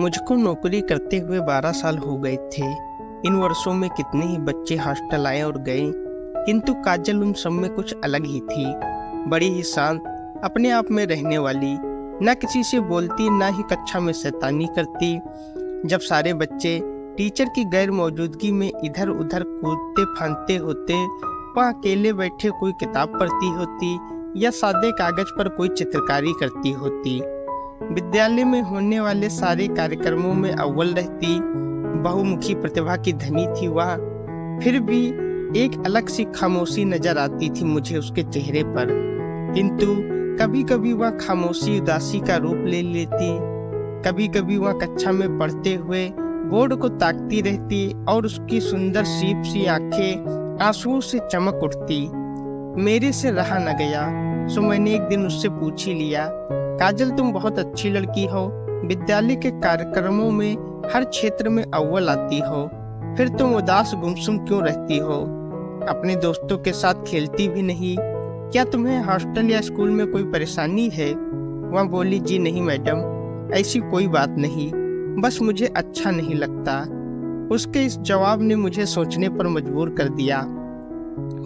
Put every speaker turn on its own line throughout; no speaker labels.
मुझको नौकरी करते हुए 12 साल हो गए थे। इन वर्षों में कितने ही बच्चे हॉस्टल आए और गए, किंतु काजल उन सब में कुछ अलग ही थी। बड़ी ही शांत, अपने आप में रहने वाली, ना किसी से बोलती ना ही कक्षा में शैतानी करती। जब सारे बच्चे टीचर की गैर मौजूदगी में इधर उधर कूदते फांदते होते, वह अकेले बैठे कोई किताब पढ़ती होती या सादे कागज पर कोई चित्रकारी करती होती। विद्यालय में होने वाले सारे कार्यक्रमों में अव्वल रहती, बहुमुखी प्रतिभा की धनी थी वह। फिर भी एक अलग सी खामोशी नजर आती थी मुझे उसके चेहरे पर, किंतु कभी कभी वह खामोशी उदासी का रूप ले लेती। कभी कभी वह कक्षा में पढ़ते हुए बोर्ड को ताकती रहती और उसकी सुंदर सीप सी आंखें आंसुओं से चमक उठती। मेरे से रहा न गया, सो मैंने एक दिन उससे पूछ ही लिया, काजल तुम बहुत अच्छी लड़की हो, विद्यालय के कार्यक्रमों में हर क्षेत्र में अव्वल आती हो, फिर तुम उदास गुमसुम क्यों रहती हो? अपने दोस्तों के साथ खेलती भी नहीं, क्या तुम्हें हॉस्टल या स्कूल में कोई परेशानी है? वह बोली, जी नहीं मैडम, ऐसी कोई बात नहीं, बस मुझे अच्छा नहीं लगता। उसके इस जवाब ने मुझे सोचने पर मजबूर कर दिया।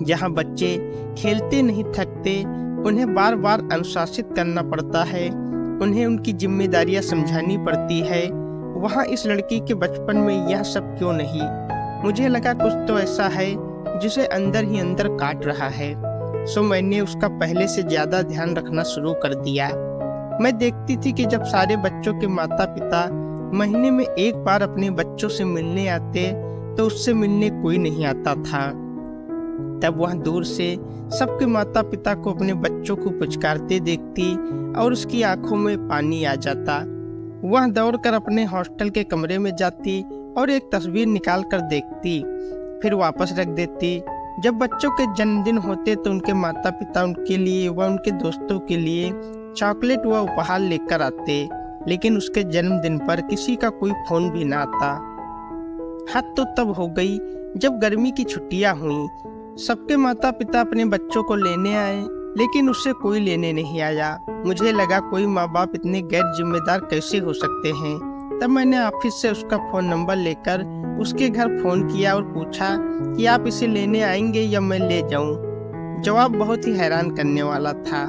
जहाँ बच्चे खेलते नहीं थकते, उन्हें बार बार अनुशासित करना पड़ता है, उन्हें उनकी जिम्मेदारियां समझानी पड़ती है, वहाँ इस लड़की के बचपन में यह सब क्यों नहीं? मुझे लगा कुछ तो ऐसा है जिसे अंदर ही अंदर काट रहा है। सो मैंने उसका पहले से ज्यादा ध्यान रखना शुरू कर दिया। मैं देखती थी कि जब सारे बच्चों के माता पिता महीने में एक बार अपने बच्चों से मिलने आते, तो उससे मिलने कोई नहीं आता था। तब वह दूर से सबके माता पिता को अपने बच्चों को पुचकारते देखती और उसकी आंखों में पानी आ जाता। वह दौड़कर अपने हॉस्टल के कमरे में जाती और एक तस्वीर निकाल कर देखती, फिर वापस रख देती। जब बच्चों के जन्मदिन होते तो उनके माता पिता उनके लिए व उनके दोस्तों के लिए चॉकलेट व उपहार लेकर आते, लेकिन उसके जन्मदिन पर किसी का कोई फोन भी ना आता। हद तो तब हो गई जब गर्मी की छुट्टियां हुई, सबके माता पिता अपने बच्चों को लेने आए, लेकिन उससे कोई लेने नहीं आया। मुझे लगा कोई माँ बाप इतने गैर जिम्मेदार कैसे हो सकते हैं। तब मैंने ऑफिस से उसका फोन नंबर लेकर उसके घर फोन किया और पूछा कि आप इसे लेने आएंगे या मैं ले जाऊं। जवाब बहुत ही हैरान करने वाला था।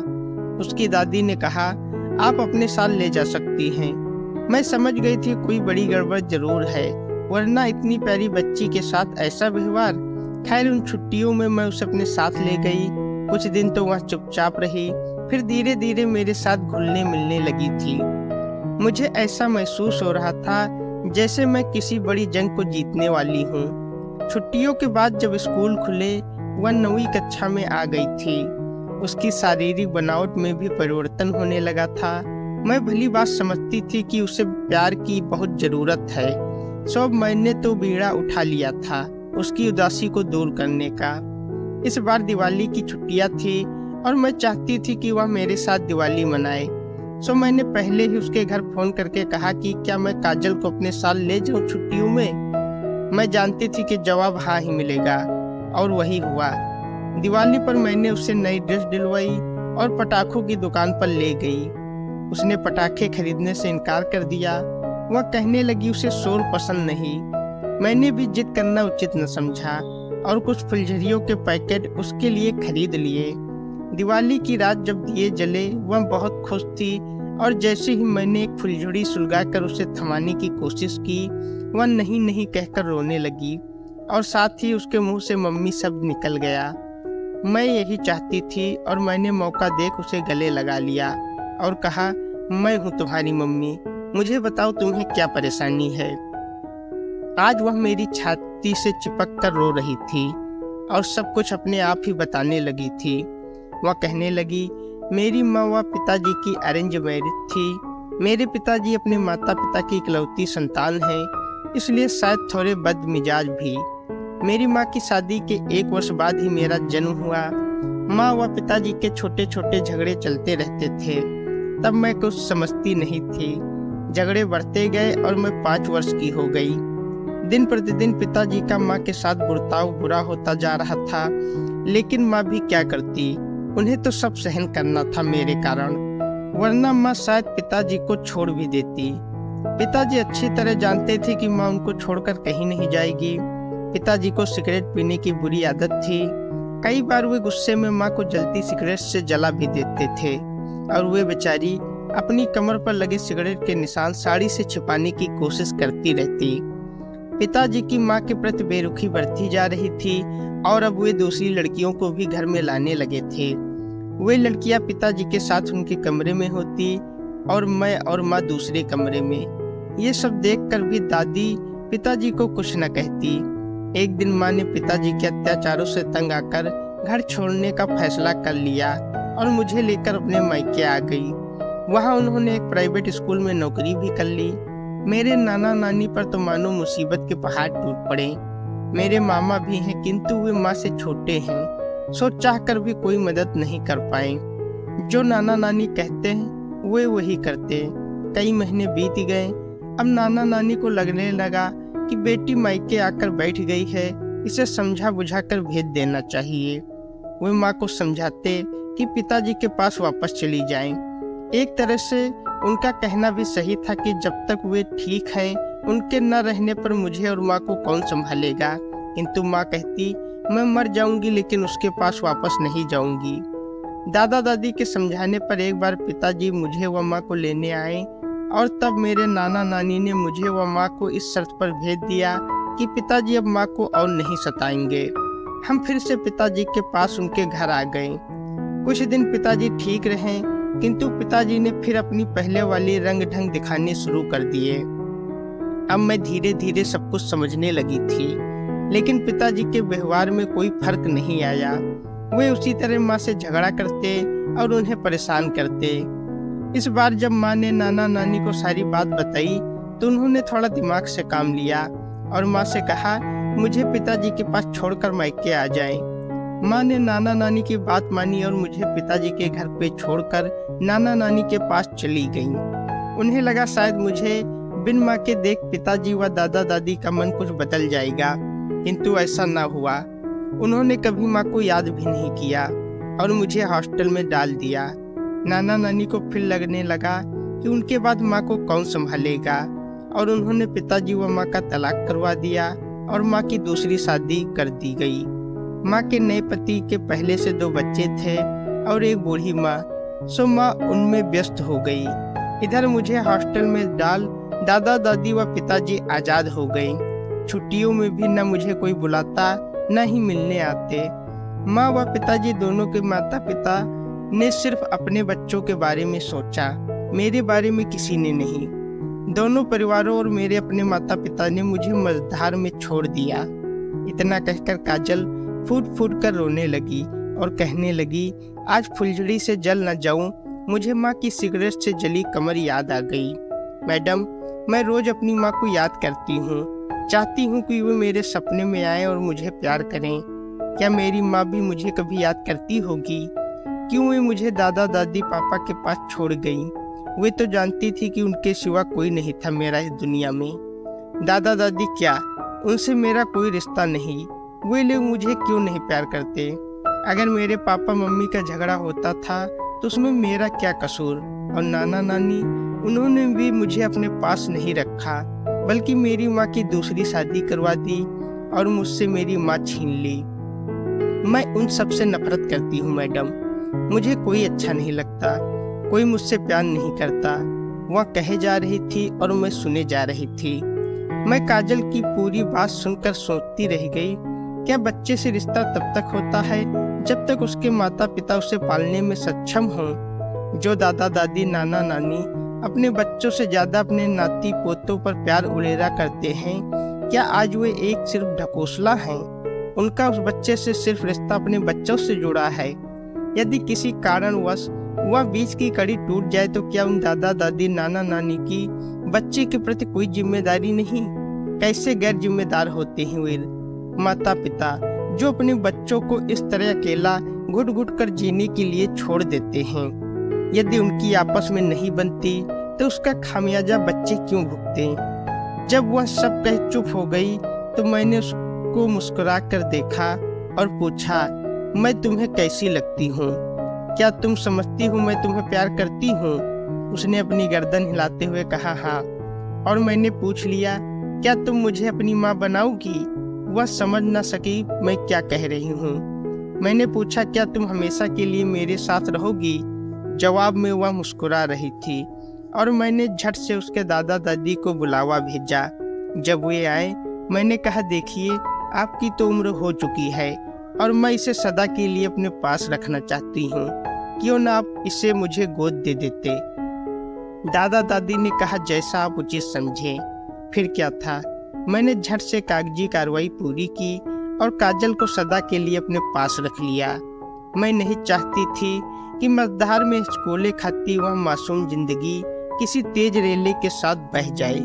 उसकी दादी ने कहा, आप अपने साथ ले जा सकती हैं। मैं समझ गई थी कोई बड़ी गड़बड़ जरूर है, वरना इतनी प्यारी बच्ची के साथ ऐसा व्यवहार। खैर, उन छुट्टियों में मैं उसे अपने साथ ले गई। कुछ दिन तो वह चुपचाप रही, फिर धीरे धीरे मेरे साथ घुलने मिलने लगी थी। मुझे ऐसा महसूस हो रहा था जैसे मैं किसी बड़ी जंग को जीतने वाली हूँ। छुट्टियों के बाद जब स्कूल खुले, वह 9वीं कक्षा में आ गई थी। उसकी शारीरिक बनावट में भी परिवर्तन होने लगा था। मैं भली बात समझती थी कि उसे प्यार की बहुत जरूरत है, सब मैंने तो बीड़ा उठा लिया था उसकी उदासी को दूर करने का। इस बार दिवाली की छुट्टियां थी और मैं चाहती थी कि वह मेरे साथ दिवाली मनाए। सो मैंने पहले ही उसके घर फोन करके कहा कि क्या मैं काजल को अपने साथ ले जाऊं छुट्टियों में। मैं जानती थी कि जवाब हाँ ही मिलेगा, और वही हुआ। दिवाली पर मैंने उससे नई ड्रेस दिलवाई और पटाखों की दुकान पर ले गई। उसने पटाखे खरीदने से इनकार कर दिया। वह कहने लगी उसे शोर पसंद नहीं। मैंने भी जिद करना उचित न समझा और कुछ फुलझड़ियों के पैकेट उसके लिए खरीद लिए। दिवाली की रात जब दिए जले, वह बहुत खुश थी, और जैसे ही मैंने एक फुलझड़ी सुलगाकर उसे थमाने की कोशिश की, वह नहीं नहीं कहकर रोने लगी और साथ ही उसके मुंह से मम्मी शब्द निकल गया। मैं यही चाहती थी और मैंने मौका देख उसे गले लगा लिया और कहा, मैं हूँ तुम्हारी मम्मी, मुझे बताओ तुम्हें क्या परेशानी है। आज वह मेरी छाती से चिपक कर रो रही थी और सब कुछ अपने आप ही बताने लगी थी। वह कहने लगी, मेरी माँ व पिताजी की अरेंज मैरिज थी। मेरे पिताजी अपने माता पिता की इकलौती संतान हैं, इसलिए शायद थोड़े बदमिजाज भी। मेरी माँ की शादी के 1 वर्ष बाद ही मेरा जन्म हुआ। माँ व पिताजी के छोटे छोटे झगड़े चलते रहते थे। तब मैं कुछ समझती नहीं थी। झगड़े बढ़ते गए और मैं 5 वर्ष की हो गई। दिन प्रतिदिन पिताजी का माँ के साथ बर्ताव बुरा होता जा रहा था, लेकिन माँ भी क्या करती, उन्हें तो सब सहन करना था मेरे कारण, वरना माँ शायद पिताजी को छोड़ भी देती। पिताजी अच्छी तरह जानते थे कि माँ उनको छोड़कर कहीं नहीं जाएगी। पिताजी को सिगरेट पीने की बुरी आदत थी। कई बार वे गुस्से में माँ को जलती सिगरेट से जला भी देते थे और वे बेचारी अपनी कमर पर लगे सिगरेट के निशान साड़ी से छिपाने की कोशिश करती रहती। पिताजी की माँ के प्रति बेरुखी बढ़ती जा रही थी और अब वे दूसरी लड़कियों को भी घर में लाने लगे थे। वे लड़कियां पिताजी के साथ उनके कमरे में होती और मैं और माँ दूसरे कमरे में। ये सब देखकर भी दादी पिताजी को कुछ न कहती। एक दिन माँ ने पिताजी के अत्याचारों से तंग आकर घर छोड़ने का फैसला कर लिया और मुझे लेकर अपने मायके आ गई। वहाँ उन्होंने एक प्राइवेट स्कूल में नौकरी भी कर ली। मेरे नाना नानी पर तो मानो मुसीबत के पहाड़ टूट पड़े। मेरे मामा भी हैं किंतु वे माँ से छोटे हैं, सो चाहकर भी कोई मदद नहीं कर पाए। जो नाना नानी कहते हैं वे वही करते। कई महीने बीत गए। अब नाना नानी को लगने लगा कि बेटी मायके आकर बैठ गई है, इसे समझा बुझाकर भेज देना चाहिए। वे माँ को समझाते कि पिताजी के पास वापस चली जाएं। एक तरह से उनका कहना भी सही था कि जब तक वे ठीक हैं, उनके न रहने पर मुझे और माँ को कौन संभालेगा। किंतु माँ कहती मैं मर जाऊंगी लेकिन उसके पास वापस नहीं जाऊंगी। दादा दादी के समझाने पर एक बार पिताजी मुझे व माँ को लेने आए और तब मेरे नाना नानी ने मुझे व माँ को इस शर्त पर भेज दिया कि पिताजी अब माँ को और नहीं सताएंगे। हम फिर से पिताजी के पास उनके घर आ गए। कुछ दिन पिताजी ठीक रहे किंतु पिताजी ने फिर अपनी पहले वाली रंग ढंग दिखाने शुरू कर दिए। अब मैं धीरे धीरे सब कुछ समझने लगी थी, लेकिन पिताजी के व्यवहार में कोई फर्क नहीं आया। वे उसी तरह माँ से झगड़ा करते और उन्हें परेशान करते। इस बार जब माँ ने नाना नानी को सारी बात बताई तो उन्होंने थोड़ा दिमाग से काम लिया और माँ से कहा मुझे पिताजी के पास छोड़कर मायके आ जाएं। माँ ने नाना नानी की बात मानी और मुझे पिताजी के घर पे छोड़कर नाना नानी के पास चली गईं। उन्हें लगा शायद मुझे बिन माँ के देख पिताजी व दादा दादी का मन कुछ बदल जाएगा, किंतु ऐसा न हुआ। उन्होंने कभी माँ को याद भी नहीं किया और मुझे हॉस्टल में डाल दिया। नाना नानी को फिर लगने लगा कि उनके बाद माँ को कौन संभालेगा और उन्होंने पिताजी व माँ का तलाक करवा दिया और माँ की दूसरी शादी कर दी गई। माँ के नए पति के पहले से 2 बच्चे थे और एक बूढ़ी माँ, सो माँ उनमें व्यस्त हो गई। इधर मुझे हॉस्टल में डाल दादा दादी व पिताजी आजाद हो गए। छुट्टियों में भी न मुझे कोई बुलाता न ही मिलने आते। माँ व पिताजी दोनों के माता पिता ने सिर्फ अपने बच्चों के बारे में सोचा, मेरे बारे में किसी ने नहीं। दोनों परिवारों और मेरे अपने माता पिता ने मुझे मझधार में छोड़ दिया। इतना कहकर काजल फूट फूट कर रोने लगी और कहने लगी आज फुलझड़ी से जल न जाऊं, मुझे माँ की सिगरेट से जली कमर याद आ गई। मैडम, मैं रोज अपनी माँ को याद करती हूँ, चाहती हूँ कि वे मेरे सपने में आए और मुझे प्यार करें। क्या मेरी माँ भी मुझे कभी याद करती होगी? क्यों वे मुझे दादा दादी पापा के पास छोड़ गई? वे तो जानती थी कि उनके सिवा कोई नहीं था मेरा इस दुनिया में। दादा दादी क्या, उनसे मेरा कोई रिश्ता नहीं। वे लोग मुझे क्यों नहीं प्यार करते? अगर मेरे पापा मम्मी का झगड़ा होता था तो उसमें मेरा क्या कसूर? और नाना नानी, उन्होंने भी मुझे अपने पास नहीं रखा, बल्कि मेरी माँ की दूसरी शादी करवा दी और मुझसे मेरी माँ छीन ली। मैं उन सब से नफरत करती हूँ मैडम। मुझे कोई अच्छा नहीं लगता, कोई मुझसे प्यार नहीं करता। वह कहे जा रही थी और मैं सुने जा रही थी। मैं काजल की पूरी बात सुनकर सोचती रह गई, क्या बच्चे से रिश्ता तब तक होता है जब तक उसके माता पिता उसे पालने में सक्षम हों। जो दादा दादी नाना नानी अपने बच्चों से ज्यादा अपने नाती पोतों पर प्यार उड़ेरा करते हैं, क्या आज वे एक सिर्फ ढकोसला हैं? उनका उस बच्चे से सिर्फ रिश्ता अपने बच्चों से जुड़ा है। यदि किसी कारणवश वह बीच की कड़ी टूट जाए तो क्या उन दादा दादी नाना नानी की बच्चे के प्रति कोई जिम्मेदारी नहीं? कैसे गैर जिम्मेदार होते हैं वे माता पिता जो अपने बच्चों को इस तरह अकेला घुट घुट कर जीने के लिए छोड़ देते हैं। यदि उनकी आपस में नहीं बनती तो उसका खामियाजा बच्चे क्यों भुगते? जब वह सब कह चुप हो गई तो मैंने उसको मुस्कुरा कर देखा और पूछा, मैं तुम्हें कैसी लगती हूँ? क्या तुम समझती हो मैं तुम्हें प्यार करती हूँ? उसने अपनी गर्दन हिलाते हुए कहा, हाँ। और मैंने पूछ लिया, क्या तुम मुझे अपनी माँ बनाओगी? वह समझ न सकी मैं क्या कह रही हूँ। मैंने पूछा, क्या तुम हमेशा के लिए मेरे साथ रहोगी? जवाब में वह मुस्कुरा रही थी और मैंने झट से उसके दादा दादी को बुलावा भेजा। जब वे आए, मैंने कहा, देखिए, आपकी तो उम्र हो चुकी है और मैं इसे सदा के लिए अपने पास रखना चाहती हूँ। क्यों ना आप इसे मुझे गोद दे देते? दादा दादी ने कहा, जैसा आप उचित समझें। फिर क्या था, मैंने झट से कागजी कार्रवाई पूरी की और काजल को सदा के लिए अपने पास रख लिया। मैं नहीं चाहती थी कि मझधार में हिचकोले खाती वह मासूम जिंदगी किसी तेज रेले के साथ बह जाए।